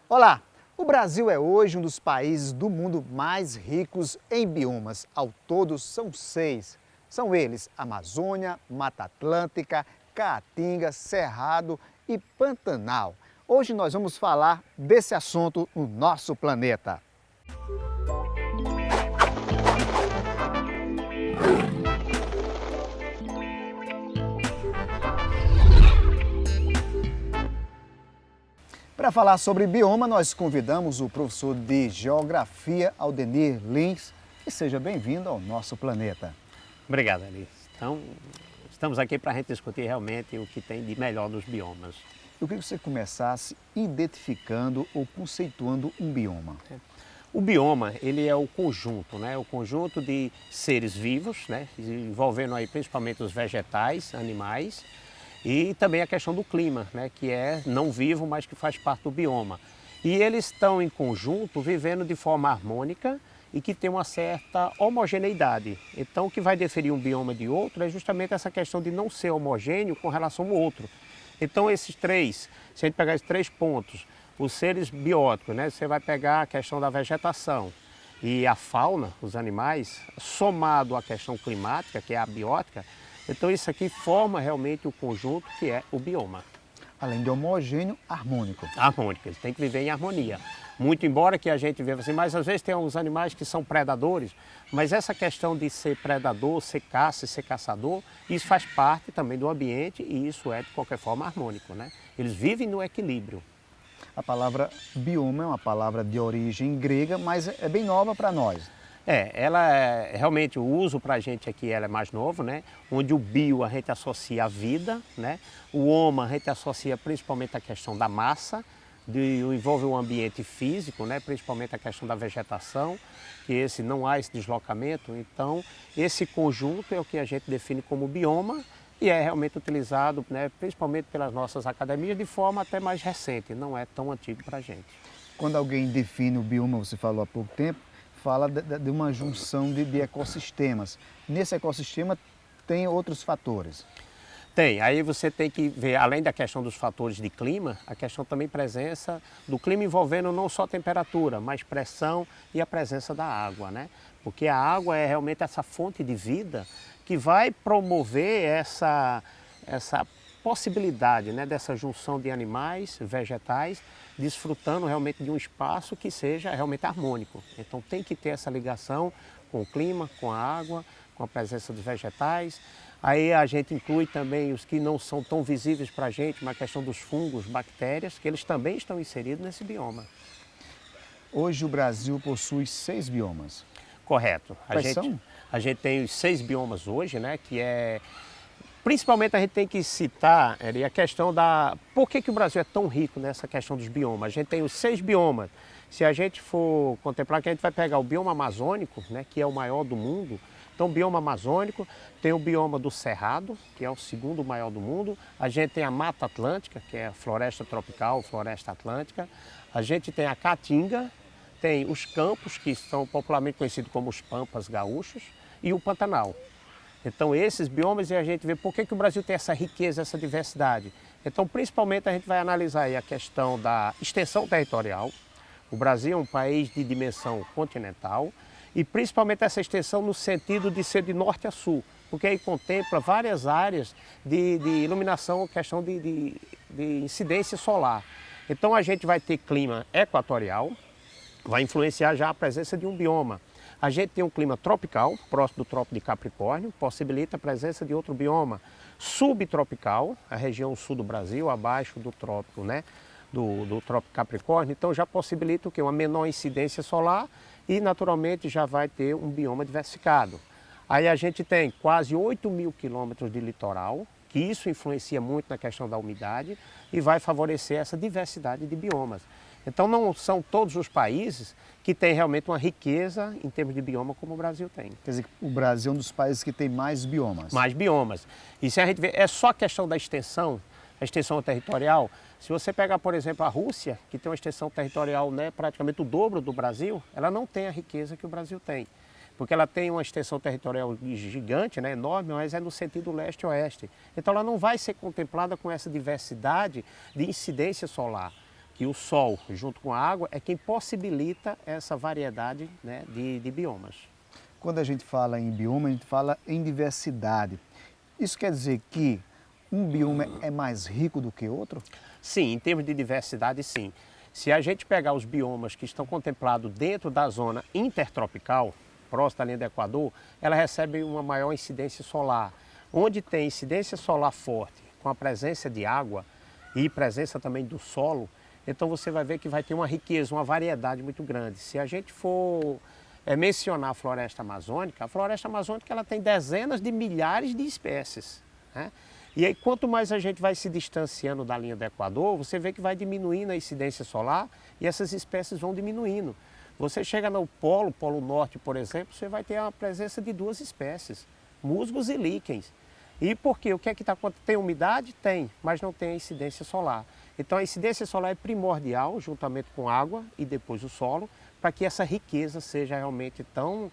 Olá! O Brasil é hoje um dos países do mundo mais ricos em biomas. Ao todo, são 6. São eles Amazônia, Mata Atlântica, Caatinga, Cerrado e Pantanal. Hoje nós vamos falar desse assunto no nosso planeta. Para falar sobre bioma, nós convidamos o professor de Geografia, Aldenir Lins, e seja bem-vindo ao nosso planeta. Obrigado, Alice. Então, estamos aqui para a gente discutir realmente o que tem de melhor nos biomas. Eu queria que você começasse identificando ou conceituando um bioma. O bioma, ele é o conjunto, né? O conjunto de seres vivos, né? Envolvendo aí principalmente os vegetais, animais, e também a questão do clima, né? Que é não vivo, mas que faz parte do bioma. E eles estão em conjunto, vivendo de forma harmônica e que tem uma certa homogeneidade. Então, o que vai definir um bioma de outro é justamente essa questão de não ser homogêneo com relação ao outro. Então, esses três, se a gente pegar esses 3 pontos, os seres bióticos, né? Você vai pegar a questão da vegetação e a fauna, os animais, somado à questão climática, que é a biótica, então isso aqui forma realmente o conjunto que é o bioma. Além de homogêneo, harmônico. Harmônico, eles têm que viver em harmonia. Muito embora que a gente veja assim, mas às vezes tem alguns animais que são predadores, mas essa questão de ser predador, ser caça e ser caçador, isso faz parte também do ambiente e isso é de qualquer forma harmônico, né? Eles vivem no equilíbrio. A palavra bioma é uma palavra de origem grega, mas é bem nova para nós. Realmente o uso para a gente aqui ela é mais novo, né? Onde o bio a gente associa à vida, né? O homo a gente associa principalmente à questão da massa, envolve o ambiente físico, né? Principalmente a questão da vegetação, que esse não há esse deslocamento. Então, esse conjunto é o que a gente define como bioma e é realmente utilizado, né? Principalmente pelas nossas academias de forma até mais recente, não é tão antigo para a gente. Quando alguém define o bioma, você falou há pouco tempo, fala de uma junção de ecossistemas. Nesse ecossistema tem outros fatores. Tem, aí você tem que ver, além da questão dos fatores de clima, a questão também presença do clima envolvendo não só temperatura, mas pressão e a presença da água, né? Porque a água é realmente essa fonte de vida que vai promover essa possibilidade, né, dessa junção de animais, vegetais, desfrutando realmente de um espaço que seja realmente harmônico. Então tem que ter essa ligação com o clima, com a água, com a presença dos vegetais. Aí a gente inclui também os que não são tão visíveis para a gente, uma questão dos fungos, bactérias, que eles também estão inseridos nesse bioma. Hoje o Brasil possui 6 biomas. Correto. Quais são? A gente tem os 6 biomas hoje, né, que é... Principalmente a gente tem que citar a questão da... Por que o Brasil é tão rico nessa questão dos biomas? A gente tem os 6 biomas. Se a gente for contemplar, que a gente vai pegar o bioma amazônico, né, que é o maior do mundo. Então, o bioma amazônico, tem o bioma do Cerrado, que é o segundo maior do mundo. A gente tem a Mata Atlântica, que é a floresta tropical, floresta atlântica. A gente tem a Caatinga, tem os campos, que são popularmente conhecidos como os Pampas gaúchos, e o Pantanal. Então, esses biomas, e a gente vê por que o Brasil tem essa riqueza, essa diversidade. Então, principalmente, a gente vai analisar aí a questão da extensão territorial. O Brasil é um país de dimensão continental e principalmente essa extensão no sentido de ser de norte a sul, porque aí contempla várias áreas de iluminação, questão de incidência solar. Então, a gente vai ter clima equatorial, vai influenciar já a presença de um bioma. A gente tem um clima tropical, próximo do Trópico de Capricórnio, possibilita a presença de outro bioma. Subtropical, a região sul do Brasil, abaixo do trópico, né, do Trópico de Capricórnio, então já possibilita o quê? Uma menor incidência solar e naturalmente já vai ter um bioma diversificado. Aí a gente tem quase 8.000 quilômetros de litoral, que isso influencia muito na questão da umidade e vai favorecer essa diversidade de biomas. Então não são todos os países que têm realmente uma riqueza em termos de bioma como o Brasil tem. Quer dizer, o Brasil é um dos países que tem mais biomas. Mais biomas. E se a gente vê, é só a questão da extensão, a extensão territorial. Se você pegar, por exemplo, a Rússia, que tem uma extensão territorial, né, praticamente o dobro do Brasil, ela não tem a riqueza que o Brasil tem. Porque ela tem uma extensão territorial gigante, né, enorme, mas é no sentido leste-oeste. Então ela não vai ser contemplada com essa diversidade de incidência solar, que o sol, junto com a água, é quem possibilita essa variedade, né, de biomas. Quando a gente fala em bioma, a gente fala em diversidade. Isso quer dizer que um bioma é mais rico do que outro? Sim, em termos de diversidade, sim. Se a gente pegar os biomas que estão contemplados dentro da zona intertropical, próxima da linha do Equador, ela recebe uma maior incidência solar. Onde tem incidência solar forte, com a presença de água e presença também do solo, então você vai ver que vai ter uma riqueza, uma variedade muito grande. Se a gente for mencionar a floresta amazônica ela tem dezenas de milhares de espécies, né? E aí, quanto mais a gente vai se distanciando da linha do Equador, você vê que vai diminuindo a incidência solar e essas espécies vão diminuindo. Você chega no Polo Norte, por exemplo, você vai ter a presença de 2 espécies, musgos e líquens. E por quê? O que é que está acontecendo? Tem umidade? Tem, mas não tem a incidência solar. Então a incidência solar é primordial, juntamente com água e depois o solo, para que essa riqueza seja realmente tão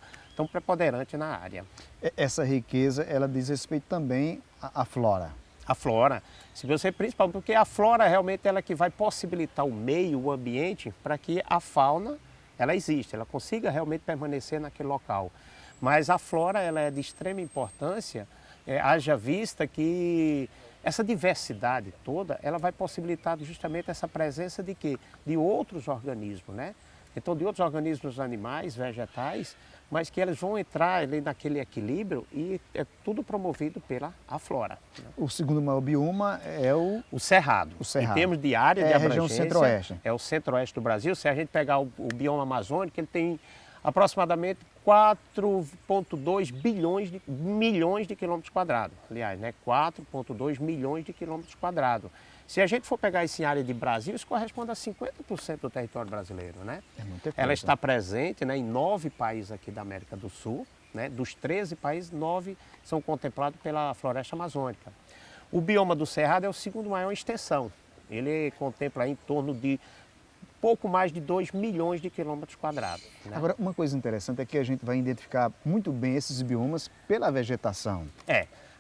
preponderante na área. Essa riqueza, ela diz respeito também à flora. A flora, se você principalmente porque a flora realmente ela que vai possibilitar o meio, o ambiente, para que a fauna ela exista, ela consiga realmente permanecer naquele local. Mas a flora ela é de extrema importância, haja vista que essa diversidade toda, ela vai possibilitar justamente essa presença de quê? De outros organismos, né? Então, de outros organismos animais, vegetais, mas que eles vão entrar ali naquele equilíbrio e é tudo promovido pela flora. Né? O segundo maior bioma é o Cerrado. O Cerrado. Em termos de área de a abrangência, região centro-oeste. é o centro-oeste do Brasil. Se a gente pegar o bioma amazônico, ele tem aproximadamente 4,2 milhões de quilômetros quadrados. Aliás, né? 4,2 milhões de quilômetros quadrados. Se a gente for pegar isso em área de Brasil, isso corresponde a 50% do território brasileiro, né? É muita coisa. Ela está presente, né, em 9 países aqui da América do Sul, né? Dos 13 países, 9 são contemplados pela floresta amazônica. O bioma do Cerrado é o segundo maior em extensão. Ele contempla em torno de pouco mais de 2 milhões de quilômetros quadrados. Né? Agora, uma coisa interessante é que a gente vai identificar muito bem esses biomas pela vegetação.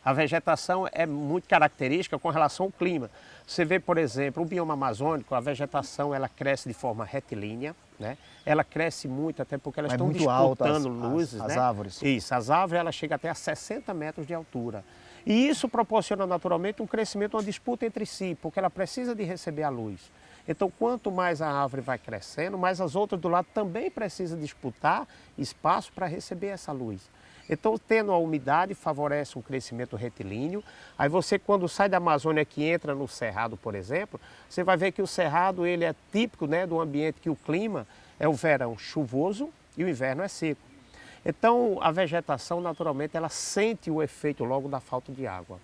A vegetação é muito característica com relação ao clima. Você vê, por exemplo, o bioma amazônico, a vegetação ela cresce de forma retilínea, né? Ela cresce muito, até porque elas estão disputando luzes. As né? árvores. Isso, as árvores ela chega até a 60 metros de altura. E isso proporciona naturalmente um crescimento, uma disputa entre si, porque ela precisa de receber a luz. Então, quanto mais a árvore vai crescendo, mais as outras do lado também precisam disputar espaço para receber essa luz. Então, tendo a umidade, favorece um crescimento retilíneo. Aí você, quando sai da Amazônia que entra no Cerrado, por exemplo, você vai ver que o Cerrado ele é típico, né, do ambiente que o clima é o verão chuvoso e o inverno é seco. Então, a vegetação, naturalmente, ela sente o efeito logo da falta de água.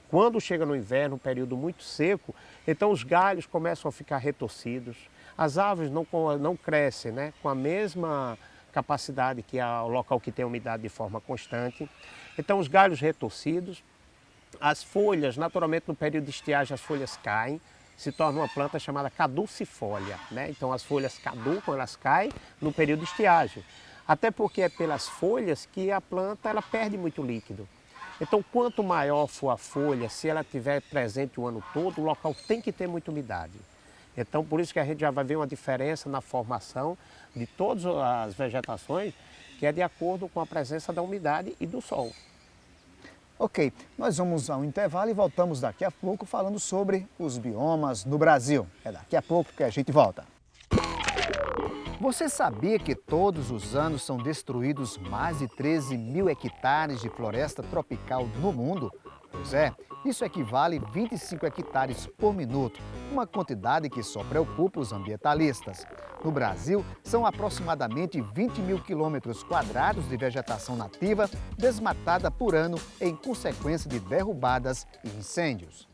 Quando chega no inverno, um período muito seco, então os galhos começam a ficar retorcidos, as árvores não crescem, né, com a mesma capacidade que é o local que tem umidade de forma constante. Então os galhos retorcidos, as folhas, naturalmente no período de estiagem as folhas caem, se torna uma planta chamada caducifólia, né? Então as folhas caducam, elas caem no período de estiagem. Até porque é pelas folhas que a planta ela perde muito líquido. Então, quanto maior for a folha, se ela estiver presente o ano todo, o local tem que ter muita umidade. Então, por isso que a gente já vai ver uma diferença na formação de todas as vegetações, que é de acordo com a presença da umidade e do sol. Ok, nós vamos ao intervalo e voltamos daqui a pouco falando sobre os biomas no Brasil. É daqui a pouco que a gente volta. Você sabia que todos os anos são destruídos mais de 13 mil hectares de floresta tropical no mundo? Pois é, isso equivale a 25 hectares por minuto, uma quantidade que só preocupa os ambientalistas. No Brasil, são aproximadamente 20 mil quilômetros quadrados de vegetação nativa desmatada por ano em consequência de derrubadas e incêndios.